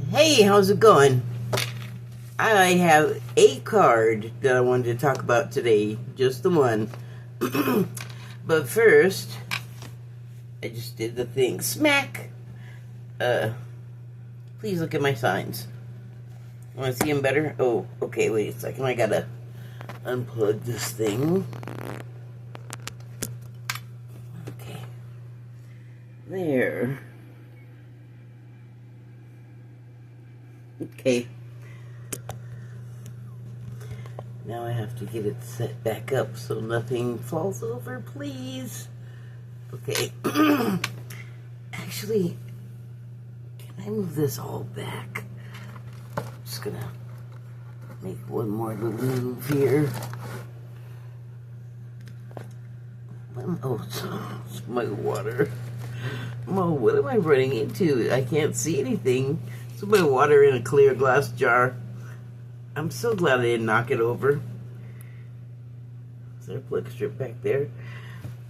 Hey, how's it going? I have a card that I wanted to talk about today, just the one. But first, I just did the thing. Smack! Please look at my signs. Want to see them better? Oh, okay, wait a second. I gotta unplug this thing. Okay. There. Okay. Now I have to get it set back up so nothing falls over, please. Okay. Actually, can I move this all back? I'm just gonna make one more little move here. Oh, it's my water. Oh, what am I running into? I can't see anything. So my water in a clear glass jar. I'm so glad I didn't knock it over. Is there a plug strip back there?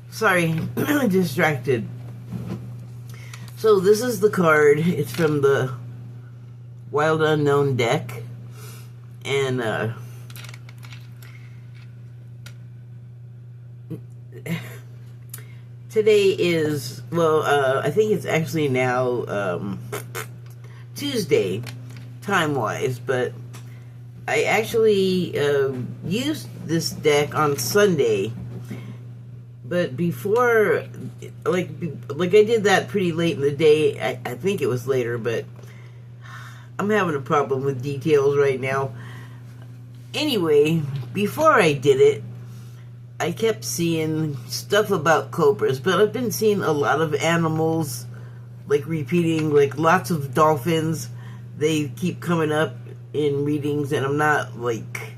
Sorry, distracted. So this is the card. It's from the Wild Unknown deck. And today is, well, I think it's actually now Tuesday, time-wise, but I actually used this deck on Sunday, but before, like I did that pretty late in the day. I think it was later, but I'm having a problem with details right now. Anyway, before I did it, I kept seeing stuff about cobras, but I've been seeing a lot of animals, like repeating, like lots of dolphins. They keep coming up in readings, and I'm not like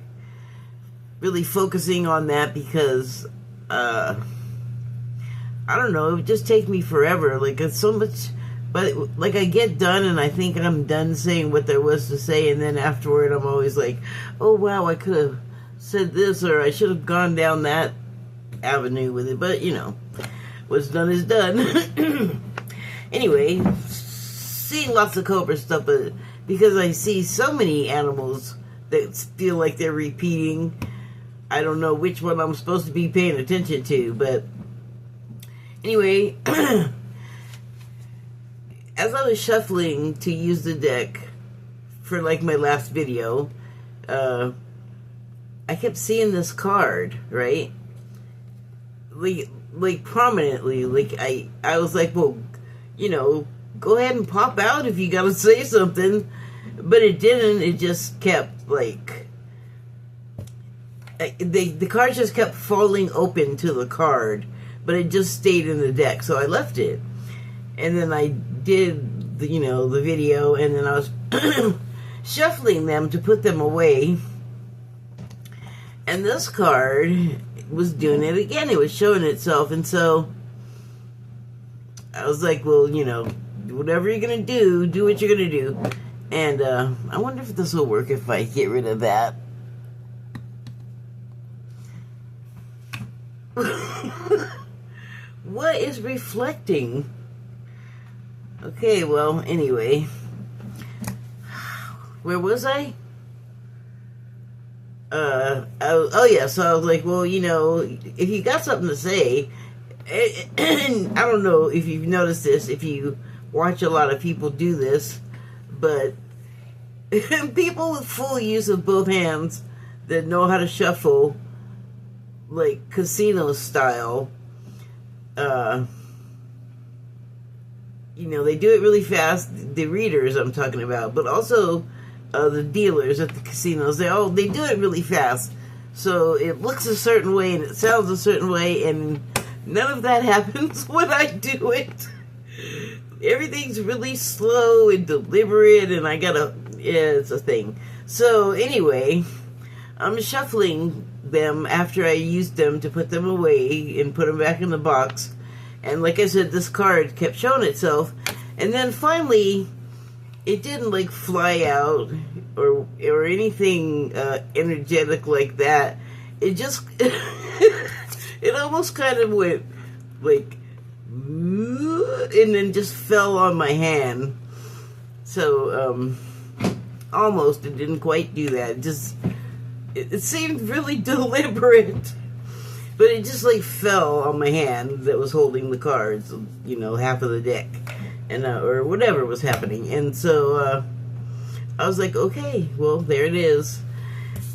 really focusing on that because I don't know, it would just take me forever. Like, it's so much, but like I get done and I think I'm done saying what there was to say, and then afterward I'm always like, oh wow, I could have said this, or I should have gone down that avenue with it. But you know, what's done is done. Anyway, seeing lots of cobra stuff, but because I see so many animals that feel like they're repeating, I don't know which one I'm supposed to be paying attention to. But anyway, as I was shuffling to use the deck for like my last video, I kept seeing this card, right? Like prominently. Like I was like, well, you know, go ahead and pop out if you gotta say something. But it didn't. It just kept, like, the card just kept falling open to the card, but it just stayed in the deck, so I left it. And then I did, the video, and then I was shuffling them to put them away. And this card was doing it again. It was showing itself, and so I was like, well, whatever you're gonna do what you're gonna do. And I wonder if this will work if I get rid of that. What is reflecting? Okay, well, anyway. Where was I? Oh yeah, so I was like, well, if you got something to say, and I don't know if you've noticed this, if you watch a lot of people do this, but people with full use of both hands that know how to shuffle, like casino style, they do it really fast. The readers I'm talking about, but also the dealers at the casinos, they do it really fast. So it looks a certain way and it sounds a certain way, and none of that happens when I do it. Everything's really slow and deliberate, and it's a thing. So anyway, I'm shuffling them after I used them to put them away and put them back in the box. And like I said, this card kept showing itself, and then finally it didn't like fly out or anything energetic like that. It just it almost kind of went like, and then just fell on my hand. So almost. It didn't quite do that. It seemed really deliberate. But it just like fell on my hand that was holding the cards, you know, half of the deck, and or whatever was happening. And so I was like, okay, well, there it is.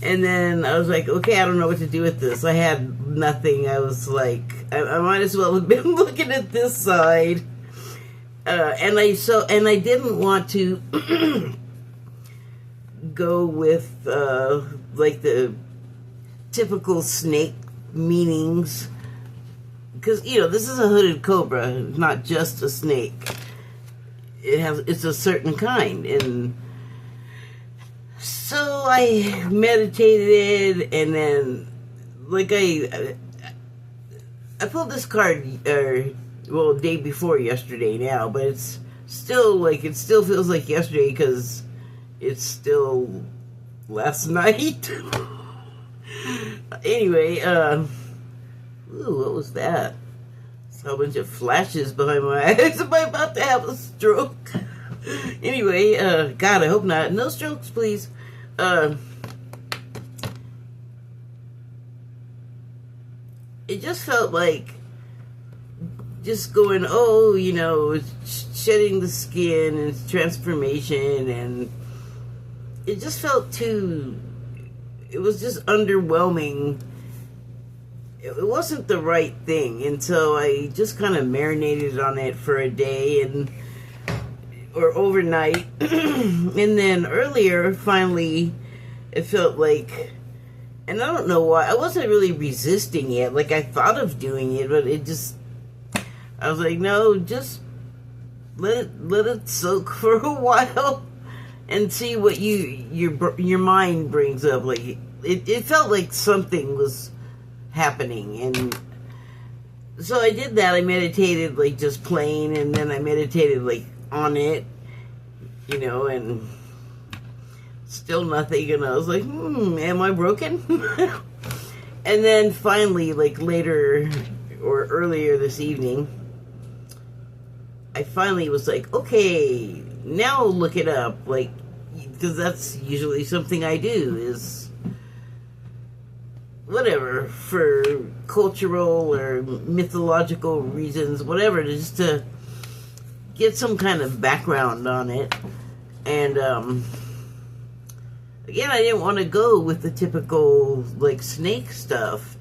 And then I was like, okay, I don't know what to do with this. I had nothing. I was like, I might as well have been looking at this side. And I didn't want to go with like the typical snake meanings, because you know this is a hooded cobra, not just a snake. It's a certain kind, and so I meditated, and then like I pulled this card, well, day before yesterday now, but it's still like, it still feels like yesterday because it's still last night. Anyway, ooh, what was that? Saw a bunch of flashes behind my eyes. Am I about to have a stroke? Anyway, God, I hope not. No strokes, please. It just felt like just going, oh, you know, shedding the skin and transformation, and it just felt too, it was just underwhelming. It wasn't the right thing, and so I just kind of marinated on it for a day or overnight. And then earlier, finally, it felt like, and I don't know why, I wasn't really resisting it. Like, I thought of doing it, but it just, I was like, no, just let it soak for a while and see what your mind brings up. Like, it felt like something was happening, and so I did that. I meditated like just plain, and then I meditated like on it, you know, and still nothing. And I was like, am I broken? And then finally, like later or earlier this evening, I finally was like, okay, now look it up, like, because that's usually something I do, is whatever, for cultural or mythological reasons, whatever, just to get some kind of background on it. And again, I didn't want to go with the typical like snake stuff.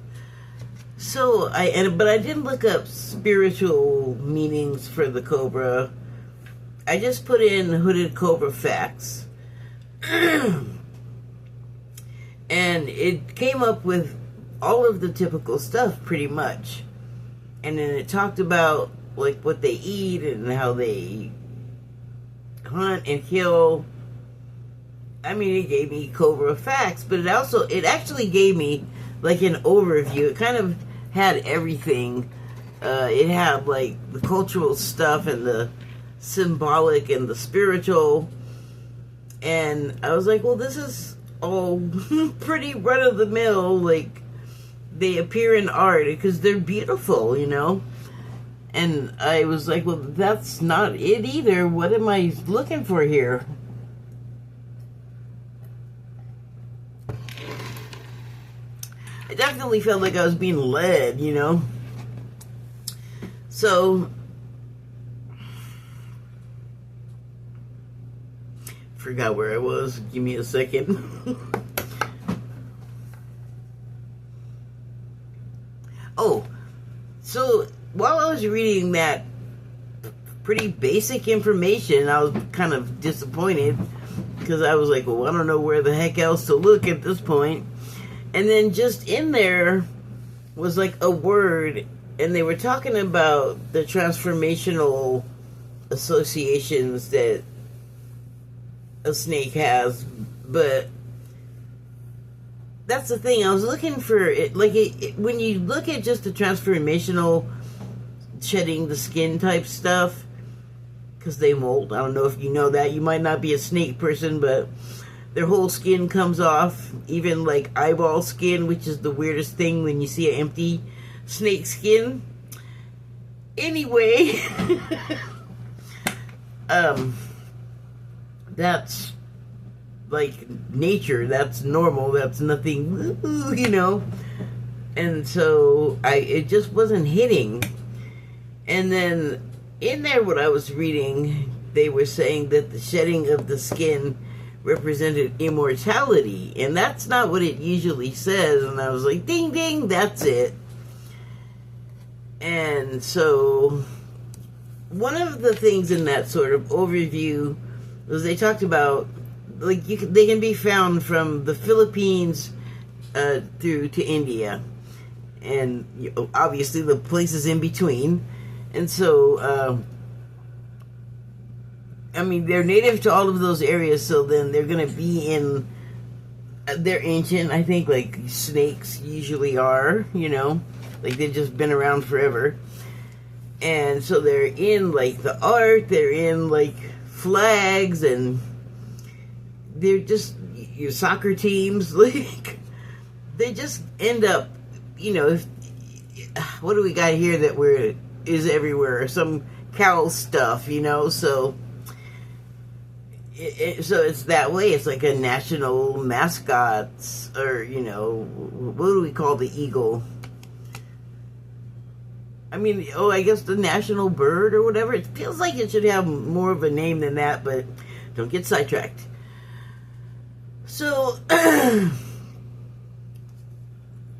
So but I didn't look up spiritual meanings for the cobra. I just put in hooded cobra facts. And it came up with all of the typical stuff pretty much. And then it talked about like what they eat and how they hunt and kill. I mean, it gave me cobra facts, but it actually gave me like an overview. It kind of had everything. It had like the cultural stuff and the symbolic and the spiritual. And I was like, well, this is all pretty run-of-the-mill. Like, they appear in art because they're beautiful, you know. And I was like, well, that's not it either. What am I looking for here? I definitely felt like I was being led, you know. So forgot where I was. Give me a second. Oh, so while I was reading that pretty basic information, I was kind of disappointed because I was like, well, I don't know where the heck else to look at this point. And then just in there was like a word, and they were talking about the transformational associations that a snake has, but that's the thing. I was looking for it, like when you look at just the transformational shedding the skin type stuff, because they molt. I don't know if you know that. You might not be a snake person, but their whole skin comes off, even like eyeball skin, which is the weirdest thing when you see an empty snake skin. Anyway, that's like nature. That's normal. That's nothing, you know. And so it just wasn't hitting. And then in there, what I was reading, they were saying that the shedding of the skin represented immortality, and that's not what it usually says. And I was like, ding ding, that's it. And so one of the things in that sort of overview was they talked about, like, they can be found from the Philippines through to India, and obviously the places in between. And so I mean, they're native to all of those areas, so then they're going to be in, they're ancient, I think, like snakes usually are, you know, like they've just been around forever. And so they're in, like, the art, they're in, like, flags, and they're just, your soccer teams, like, they just end up, you know, what do we got here that is everywhere? Some cow stuff, you know, so so it's that way. It's like a national mascot, or, you know, what do we call the eagle? I mean, I guess the national bird or whatever. It feels like it should have more of a name than that, but don't get sidetracked. So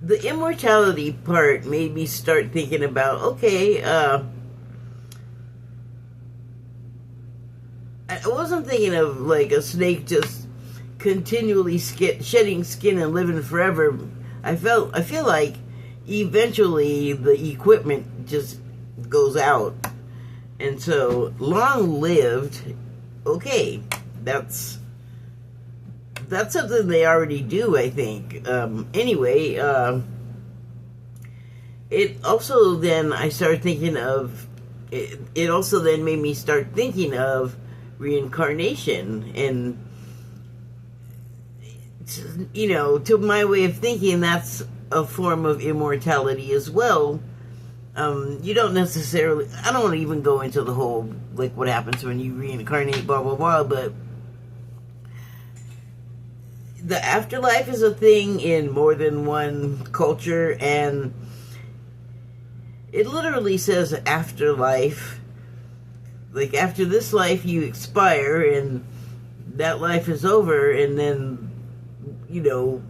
the immortality part made me start thinking about, okay, I wasn't thinking of like a snake just continually shedding skin and living forever. I feel like eventually the equipment just goes out, and so long lived. Okay, that's something they already do, I think. Anyway, it also then I started thinking of it. It also then made me start thinking of reincarnation, and, you know, to my way of thinking, that's a form of immortality as well. You don't necessarily, I don't want to even go into the whole, like, what happens when you reincarnate, blah, blah, blah, but the afterlife is a thing in more than one culture, and it literally says afterlife. Like, after this life, you expire, and that life is over, and then, you know,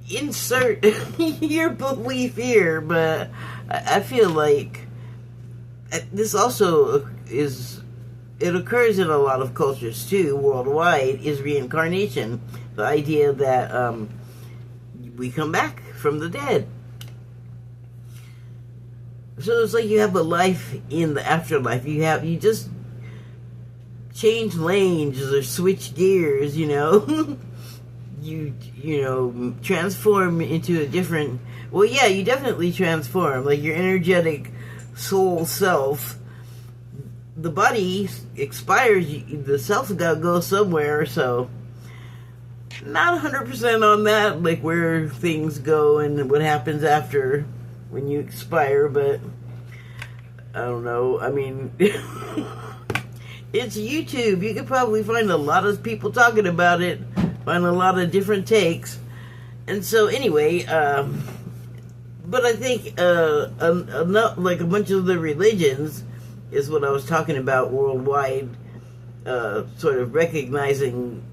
insert your belief here, but I feel like this also it occurs in a lot of cultures, too, worldwide, is reincarnation. The idea that we come back from the dead. So it's like you have a life in the afterlife. You just change lanes or switch gears, you know. you know, transform into a different, well, yeah, you definitely transform, like your energetic soul self. The body expires, the self's got to go somewhere, so not 100% on that, like where things go and what happens after when you expire, but I don't know. I mean, it's YouTube. You could probably find a lot of people talking about it, find a lot of different takes. And so anyway, but I think like a bunch of the religions is what I was talking about worldwide, sort of recognizing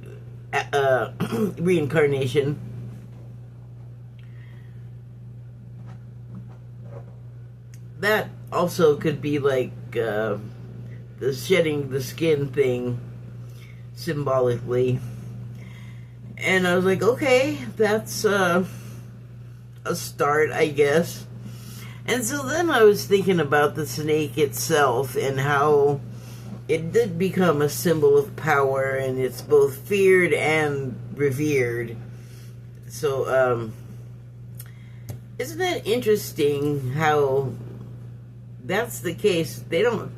reincarnation. That also could be like the shedding the skin thing symbolically. And I was like, okay, that's a start, I guess. And so then I was thinking about the snake itself and how it did become a symbol of power, and it's both feared and revered. So, isn't it interesting how that's the case? They don't...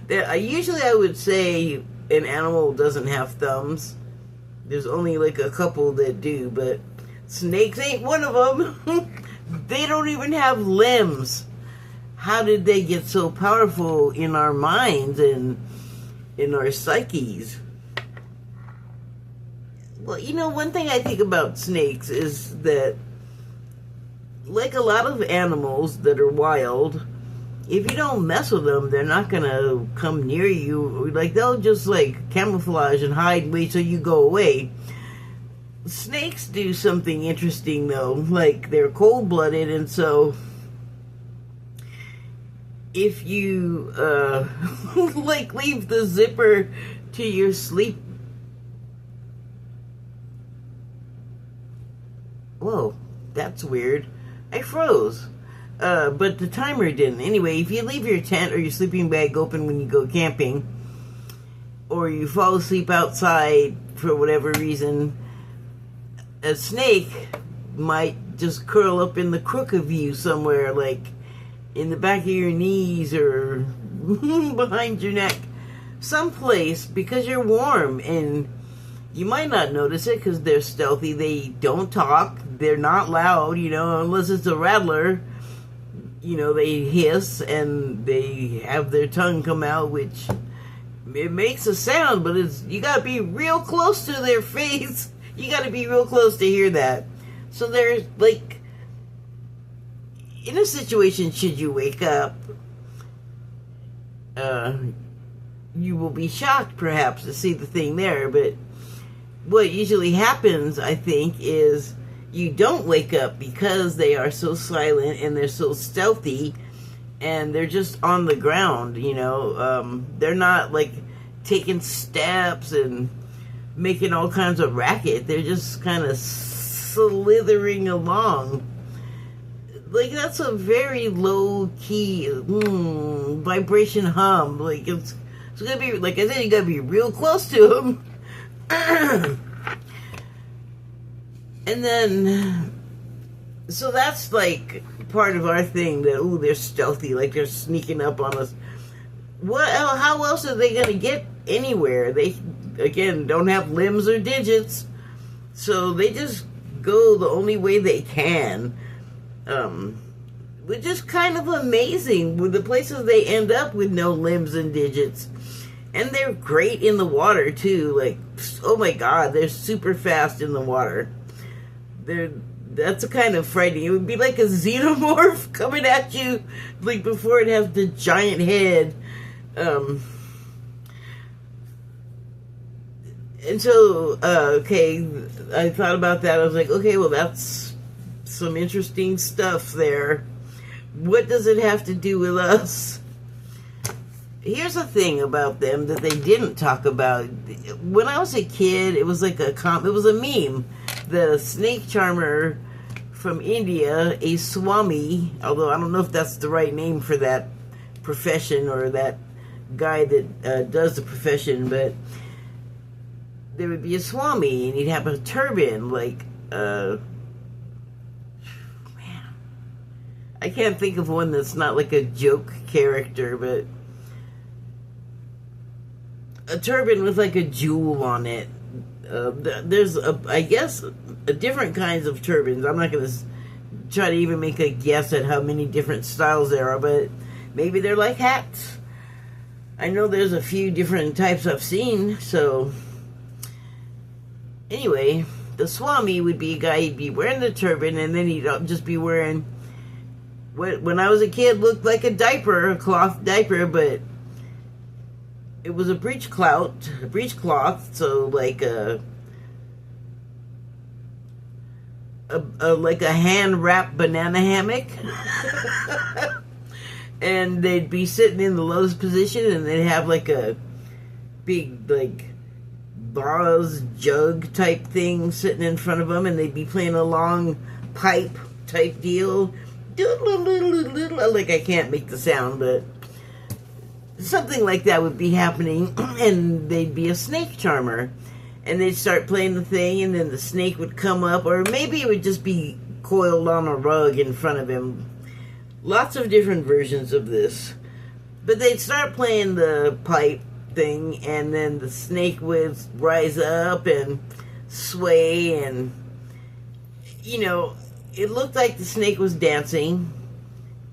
usually I would say an animal doesn't have thumbs. There's only like a couple that do, but snakes ain't one of them. They don't even have limbs. How did they get so powerful in our minds and in our psyches? Well, you know, one thing I think about snakes is that, like a lot of animals that are wild, if you don't mess with them, they're not gonna come near you. Like, they'll just, like, camouflage and hide and wait till you go away. Snakes do something interesting, though. Like, they're cold-blooded, and so if you, like, leave the zipper to your sleep... Whoa, that's weird. I froze. But the timer didn't. Anyway, if you leave your tent or your sleeping bag open when you go camping, or you fall asleep outside for whatever reason, a snake might just curl up in the crook of you somewhere, like in the back of your knees or behind your neck, someplace, because you're warm, and you might not notice it because they're stealthy. They don't talk. They're not loud, you know, unless it's a rattler. You know, they hiss and they have their tongue come out, which it makes a sound, but you gotta be real close to their face. You gotta be real close to hear that. So there's, like, in a situation, should you wake up, you will be shocked, perhaps, to see the thing there, but what usually happens, I think, is you don't wake up because they are so silent and they're so stealthy and they're just on the ground, you know. They're not, like, taking steps and making all kinds of racket. They're just kind of slithering along. Like, that's a very low-key vibration hum. Like, it's gonna be, like I said, you gotta be real close to them. And then, so that's, like, part of our thing, that, ooh, they're stealthy, like they're sneaking up on us. How else are they going to get anywhere? They, again, don't have limbs or digits, so they just go the only way they can, which is kind of amazing, with the places they end up with no limbs and digits. And they're great in the water, too. Like, oh my God, they're super fast in the water. That's a kind of frightening. It would be like a xenomorph coming at you, like, before it has the giant head. And so, okay, I thought about that. I was like, okay, well, that's some interesting stuff there. What does it have to do with us? Here's the thing about them that they didn't talk about. When I was a kid, it was like it was a meme. The snake charmer from India, a swami, although I don't know if that's the right name for that profession or that guy that does the profession, but there would be a swami and he'd have a turban, like, man, I can't think of one that's not like a joke character, but a turban with like a jewel on it. There's, I guess, different kinds of turbans. I'm not going to try to even make a guess at how many different styles there are, but maybe they're like hats. I know there's a few different types I've seen, so... Anyway, the swami would be a guy, he'd be wearing the turban, and then he'd just be wearing what, when I was a kid, looked like a diaper, a cloth diaper, but it was a breechcloth, so like like a hand-wrapped banana hammock. And they'd be sitting in the lotus position, and they'd have like a big, like, vase jug type thing sitting in front of them, and they'd be playing a long pipe type deal. Like, I can't make the sound, but something like that would be happening, and they'd be a snake charmer, and they'd start playing the thing, and then the snake would come up, or maybe it would just be coiled on a rug in front of him. Lots of different versions of this. But they'd start playing the pipe thing, and then the snake would rise up and sway, and, you know, it looked like the snake was dancing,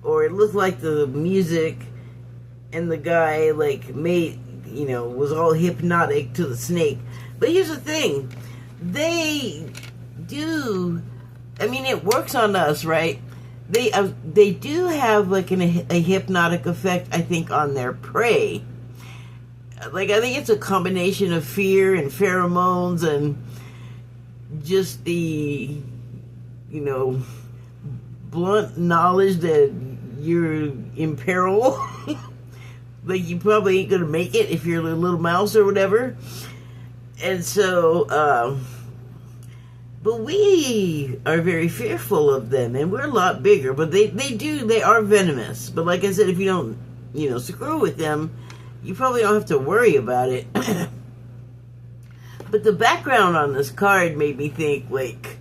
or it looked like the music and the guy, like, was all hypnotic to the snake. But here's the thing. they do. I mean, it works on us, right? They do have like a hypnotic effect, I think, on their prey. Like, I think it's a combination of fear and pheromones and just the, blunt knowledge that you're in peril. Like, you probably ain't gonna make it if you're a little mouse or whatever. And so, but we are very fearful of them, and we're a lot bigger, but they are venomous. But like I said, if you don't, screw with them, you probably don't have to worry about it. But the background on this card made me think, like,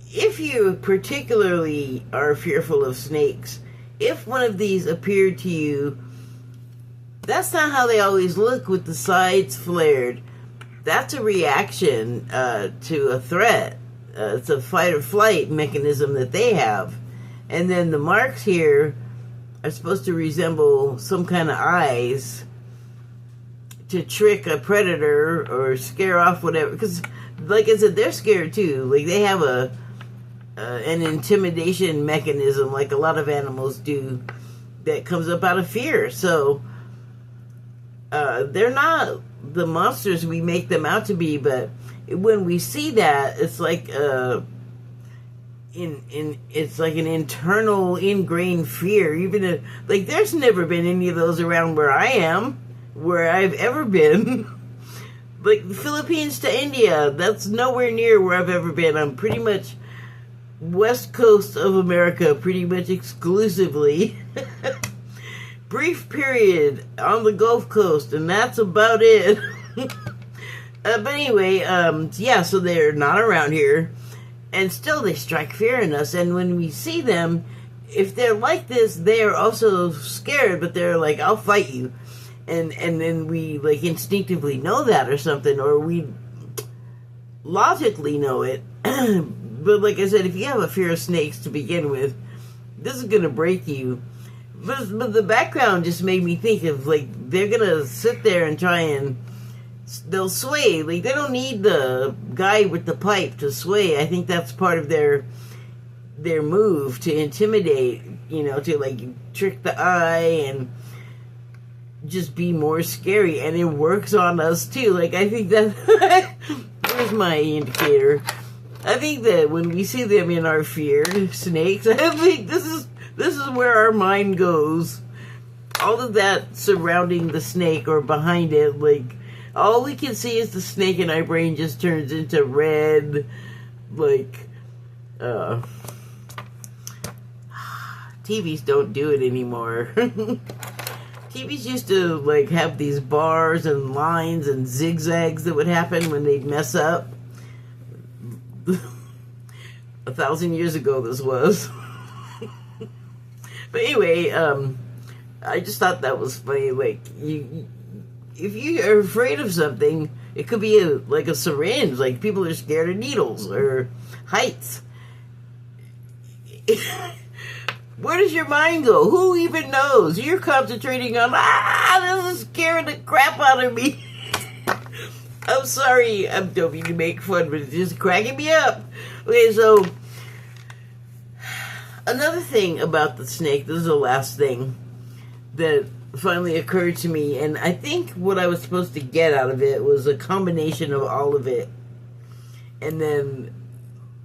if you particularly are fearful of snakes, if one of these appeared to you, that's not how they always look with the sides flared. That's a reaction to a threat. It's a fight or flight mechanism that they have. And then the marks here are supposed to resemble some kind of eyes to trick a predator or scare off whatever. Because, like I said, they're scared too. Like, they have an intimidation mechanism like a lot of animals do that comes up out of fear. So they're not the monsters we make them out to be, but when we see that, it's like it's like an internal ingrained fear. Even like, there's never been any of those around where I've ever been. Like, the Philippines to India, that's nowhere near where I've ever been. I'm pretty much west coast of America, pretty much exclusively. Brief period on the Gulf Coast, and that's about it. But anyway, yeah, so they're not around here, and still they strike fear in us. And when we see them, if they're like this, they are also scared, but they're like, I'll fight you. And then we, like, instinctively know that or something, or we logically know it. But like I said, if you have a fear of snakes to begin with, this is going to break you. But the background just made me think of, like, they're going to sit there and try and they'll sway. Like, they don't need the guy with the pipe to sway. I think that's part of their move, to intimidate, to, like, trick the eye and just be more scary. And it works on us too. Like, I think that where's my indicator? I think that when we see them in our fear, snakes, I think this is where our mind goes. All of that surrounding the snake or behind it, like, all we can see is the snake, and our brain just turns into red, like, TVs don't do it anymore. TVs used to, like, have these bars and lines and zigzags that would happen when they'd mess up. 1,000 years ago this was. But anyway, I just thought that was funny. Like, if you are afraid of something, it could be like a syringe. Like, people are scared of needles or heights. Where does your mind go? Who even knows? You're concentrating on, this is scaring the crap out of me. I'm sorry, I don't mean to make fun, but it's just cracking me up. Okay, so, another thing about the snake, this is the last thing that finally occurred to me, and I think what I was supposed to get out of it was a combination of all of it. And then,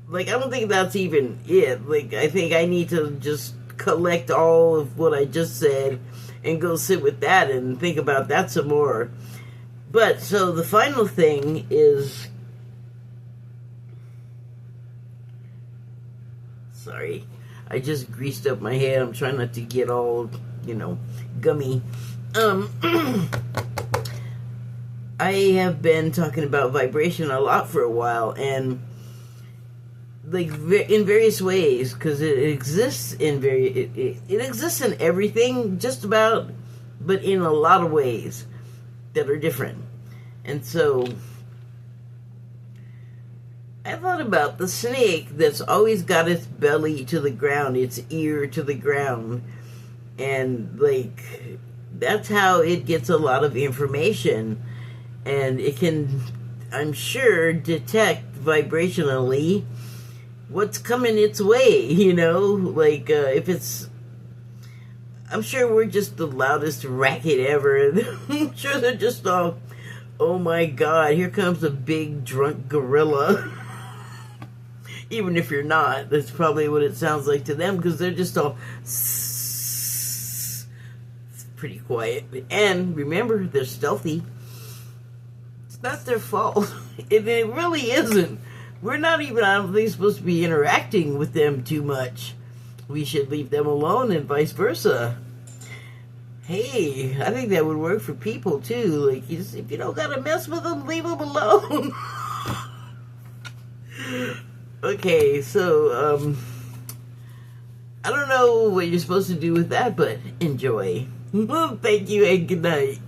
like, I don't think that's even it. Like, I think I need to just collect all of what I just said and go sit with that and think about that some more. But, so the final thing is, sorry, I just greased up my head. I'm trying not to get all, gummy. I have been talking about vibration a lot for a while, and, like, in various ways, because it exists in it exists in everything, just about, but in a lot of ways that are different. And so I thought about the snake that's always got its belly to the ground, its ear to the ground, and, like, that's how it gets a lot of information. And it can, I'm sure, detect vibrationally what's coming its way, you know? Like, if it's... I'm sure we're just the loudest racket ever. I'm sure they're just all, oh my God, here comes a big drunk gorilla. Even if you're not, that's probably what it sounds like to them, because they're just all pretty quiet. And remember, they're stealthy. It's not their fault. It really isn't. We're not even, I don't think, supposed to be interacting with them too much. We should leave them alone and vice versa. Hey, I think that would work for people too. Like, if you don't gotta mess with them, leave them alone. Okay, so, I don't know what you're supposed to do with that, but enjoy. Thank you and good night.